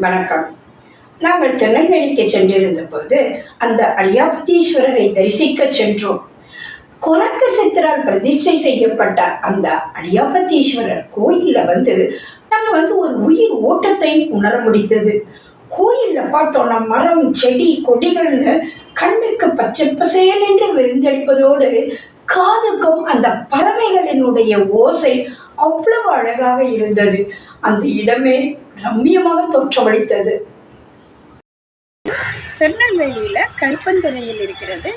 வணக்கம். நாங்கள் திருநெல்வேலிக்கு சென்றிருந்த போது அந்த அலியாபதீஸ்வரரை தரிசிக்க சென்றோம். கொரக்க சித்தரால் பிரதிஷ்டை செய்யப்பட்ட அந்த அலியாபதீஸ்வரர் கோயில்ல நாங்க ஒரு உயிர் ஓட்டத்தை உணர முடிந்தது. கோயில்ல பார்த்தோம்னா மரம் செடி கொடிகள்னு கண்ணுக்கு பச்சை பசேல் என்று விருந்தளிப்பதோடு காதுக்கும் அந்த பறவைகளினுடைய ஓசை அவ்வளவு அழகாக இருந்தது. அந்த இடமே ரம்மியமாக தோற்றமளித்தது. திருநெல்வேலியில் கருப்பந்துறையில் இருக்கிறது.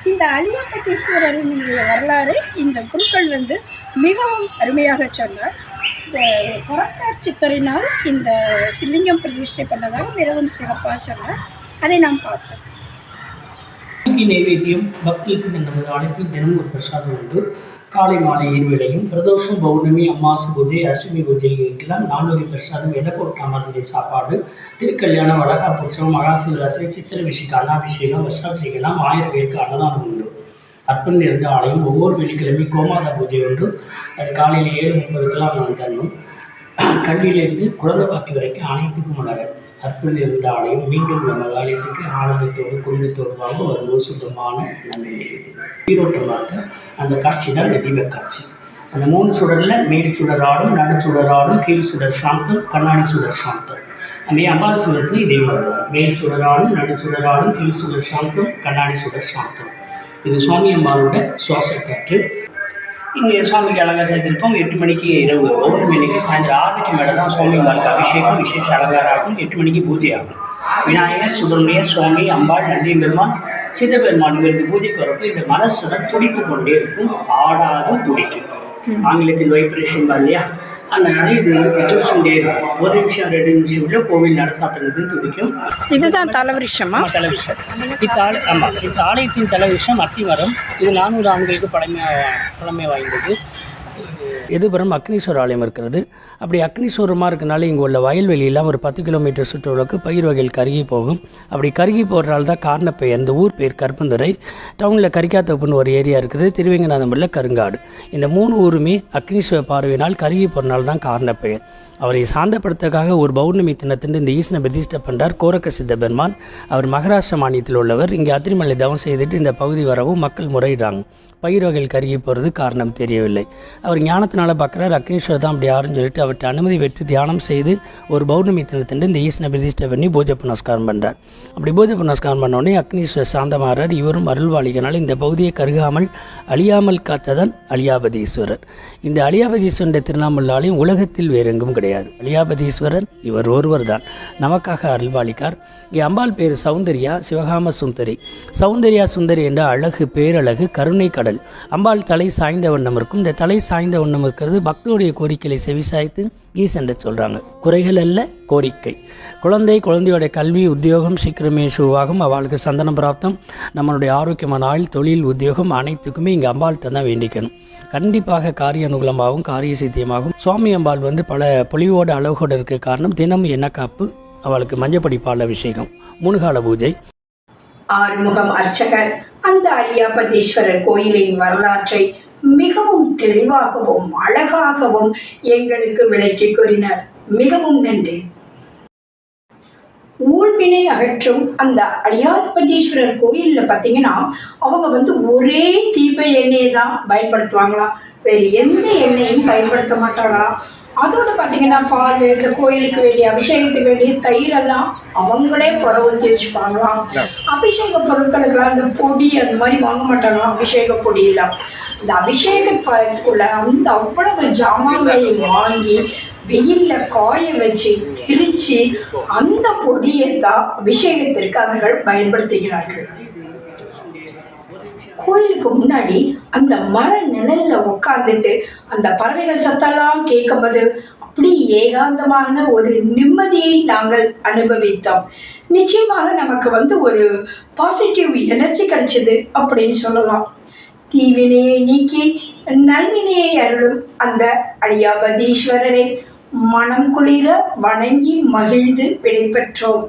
இந்த அலியாபதீஸ்வரரினுடைய வரலாறு இந்த குருக்கள் மிகவும் அருமையாக சொன்னார். இந்த கொரக்கார் சித்தரினால் இந்த சிலிங்கம் பிரதிஷ்டை பண்ணதாக மிகவும் சிறப்பாக சொன்னார். அதை நாம் பார்த்தோம். நைவேத்தியம் பக்தர்களுக்கு நமது ஆலயத்தில் தினமும் ஒரு பிரசாதம் உண்டு. காலை மாலை இருவேளையும் பிரதோஷம் பௌர்ணமி அமாவாசை பூஜை அஷ்டமி பூஜைக்கெல்லாம் 4 வகை பிரசாதம் எடப்போட்டாமருடைய சாப்பாடு, திருக்கல்யாணம் வளகாப்புற்சவம் மகா சிவராத்திரி சித்திர விஷயம் அன்னாபிஷேகம் வருஷாபிஷேகம்லாம் 1000 பேருக்கு அன்னதானம் உண்டு. அர்ப்பணம் இருந்த ஆலயம் ஒவ்வொரு வெள்ளிக்கிழமை கோமாதா பூஜை உண்டு. அது காலையில் 7:30க்கெல்லாம் நான் தரணும். கல்வியிலிருந்து குழந்தை பாக்கி வரைக்கும் அனைத்துக்கும் உணர அர்ப்பணம் இருந்த ஆலயம் மீண்டும் நமது ஆலயத்துக்கு ஆனந்தத்தோடு குடும்பத்தோடு வாங்க வரும்போது சுத்தமான நன்மை ஈரோட்டமாக அந்த காட்சி தான் இந்த தீப காட்சி. அந்த 3 சுடரில் மேல் சுடராடும் நடு சுடராடும் கீழ் சுடர் சாந்தம் கண்ணாடி சுடர் சாந்தம். அந்த அம்பாள் சுடத்தில் இதே மாதிரி மேல் சுடராடும் நடு சுடராடும் கீழ் சுடர் சாந்தம் கண்ணாடி சுடர் சாந்தம். இது சுவாமி அம்பாளோட சுவாச காற்று. இங்கே சுவாமிக்கு அலங்காரம் செய்திருப்போம். 8 மணிக்கு இரவு 1 மணிக்கு சாயந்தரம் 6 மேலே தான் சுவாமி அம்பாளுக்கு அபிஷேகம் விசேஷ அலங்காரம் ஆகும். 8 மணிக்கு பூஜை ஆகும். விநாயகர் சுப்பிரமணியர் சுவாமி அம்பாள் நந்தி பெருமான் சிதபெருமான் இவருக்கு பூஜைக்கு வரப்போ இந்த மனசுடன் துடித்து கொண்டே இருக்கும், ஆடாது துடிக்கும். ஆங்கிலத்தில் வைப்ரேஷன் இல்லையா, அதனால இது துடிச்சுட்டே இருக்கும். 1 நிமிஷம் 2 நிமிஷம் உள்ள கோவில் நடசாத்துறது துடிக்கும். இதுதான் தலைவிருஷமா? தலைவிருஷம். இந்த ஆலயத்தின் தலைவிருஷம் அத்திமரம். இது 400 ஆண்டுகளுக்கு பழமை வாய்ந்தது. எதுபுறம் அக்னீஸ்வரர் ஆலயம் இருக்கிறது. அப்படி அக்னீஸ்வரமாக இருக்கனால இங்கே உள்ள வயல்வெளியெல்லாம் ஒரு 10 கிலோமீட்டர் சுற்றுலாவுக்கு பயிர் வகைகள் கருகி போகும். அப்படி கருகி போடுறதால தான் காரணப்பெயர். இந்த ஊர் பேர் கருப்பந்துறை. டவுனில் கரிக்காத்தோப்புன்னு ஒரு ஏரியா இருக்குது. திருவேங்கநாதபுரியில் கருங்காடு. இந்த 3 ஊருமே அக்னீஸ்வரர் பார்வையினால் கருகி போடுறனால தான் காரணப்பெயர். அவரை சாந்தப்படுத்துறதுக்காக ஒரு பௌர்ணமி தினத்தின் இந்த ஈசனை பிரதிஷ்டை பண்ணுறார் கோரக்க சித்த பெருமான். அவர் மகாராஷ்டிரா மாநிலத்தில் உள்ளவர். இங்கே அத்திரிமலை தவம் செய்துட்டு இந்த பகுதி வரவும் மக்கள் முறையிடாங்க. பயிர் வகைகள் கருகி போகிறது காரணம் தெரியவில்லை. அவர் ஞானத்தினால பார்க்குறார் அக்னீஸ்வரர் தான் அப்படி யாருன்னு சொல்லிட்டு அவர்கிட்ட அனுமதி பெற்று தியானம் செய்து ஒரு பௌர்ணமி தினத்தின் இந்த ஈசனை பிரதிஷ்டை பண்ணி பூஜை புனஸ்காரம் பண்ணுறார். அப்படி பூஜை புனஸ்காரம் பண்ணோடனே அக்னீஸ்வரர் சாந்தமாகிறார். இவரும் அருள்வாளிகனால் இந்த பகுதியை கருகாமல் அழியாமல் காத்ததான் அலியாபதீஸ்வரர். இந்த அலியாபதீஸ்வரன் திருநாமல்லாலையும் உலகத்தில் வேறெங்கும் கிடையாது. அலியாபதீஸ்வரர் இவர் ஒருவர் தான் நமக்காக அருள்வாளிக்கார். இங்கே அம்பாள் பேர் சௌந்தர்யா சிவகாம சுந்தரி. சௌந்தர்யா சுந்தரி என்ற அழகு பேரழகு கருணை கடல். அம்பாள் தலை சாய்ந்த வண்ணம் இருக்கும். இந்த தலை சாய்ந்த வண்ணம் இருக்கிறது பக்தருடைய கோரிக்கைகளை செவிசாய்த்து ஈசென்று சொல்கிறாங்க. குறைகள் அல்ல கோரிக்கை. குழந்தையோட கல்வி உத்தியோகம் சீக்கிரமே சுவாகும். அவளுக்கு சந்தனம் பிராப்தம், நம்மளுடைய ஆரோக்கியமான ஆயுள் தொழில் உத்தியோகம் அனைத்துக்குமே இங்கே அம்பாள்கிட்ட தான் வேண்டிக்கணும். கண்டிப்பாக காரிய அனுகூலமாகவும் காரிய சித்தியமாகும். சுவாமி அம்பாள் பல பொலிவோட அழகோடு இருக்க காரணம் தினமும் எண்ணெய் காப்பு, அவளுக்கு மஞ்சப்படி பால் அபிஷேகம், 3 கால பூஜை. ஆறுமுகம் அர்ச்சகர் அந்த அலியாபதீஸ்வரர் கோயிலின் வரலாற்றை மிகவும் தெளிவாகவும் அழகாகவும் எங்களுக்கு விளக்கி கூறினார். மிகவும் நன்றி. ஊழ்வினை அகற்றும் அந்த அலியாபதீஸ்வரர் கோயில்ல பார்த்தீங்கன்னா அவங்க ஒரே தீப எண்ணெயை தான் பயன்படுத்துவாங்களாம். வேறு எந்த எண்ணெயும் பயன்படுத்த மாட்டாங்களாம். அதோடு பார்த்தீங்கன்னா பால், இந்த கோயிலுக்கு வேண்டிய அபிஷேகத்துக்கு வேண்டிய தயிரெல்லாம் அவங்களே புற ஊற்றி வச்சுப்பாங்களாம். அபிஷேக பொருட்களுக்கெல்லாம் அந்த பொடி அந்த மாதிரி வாங்க மாட்டாங்களாம். அபிஷேக பொடியெல்லாம் இந்த அபிஷேகத்துக்குள்ள அந்த அவ்வளவு ஜாமான்களை வாங்கி வெயிலில் காய வச்சு திரிச்சு அந்த பொடியை தான் அபிஷேகத்திற்கு அவர்கள் பயன்படுத்துகிறார்கள். கோயிலுக்கு முன்னாடி அந்த மர நிழல்ல உட்காந்துட்டு அந்த பறவைகள் சத்தெல்லாம் கேட்கும்போது அப்படி ஏகாந்தமான ஒரு நிம்மதியை நாங்கள் அனுபவித்தோம். நிச்சயமாக நமக்கு ஒரு பாசிட்டிவ் எனர்ஜி கிடைச்சது அப்படின்னு சொல்லலாம். தீவினையை நீக்கி நல்வினையை அருளும் அந்த அலியாபதீஸ்வரரை மனம் குளிர வணங்கி மகிழ்ந்து விடைபெற்றோம்.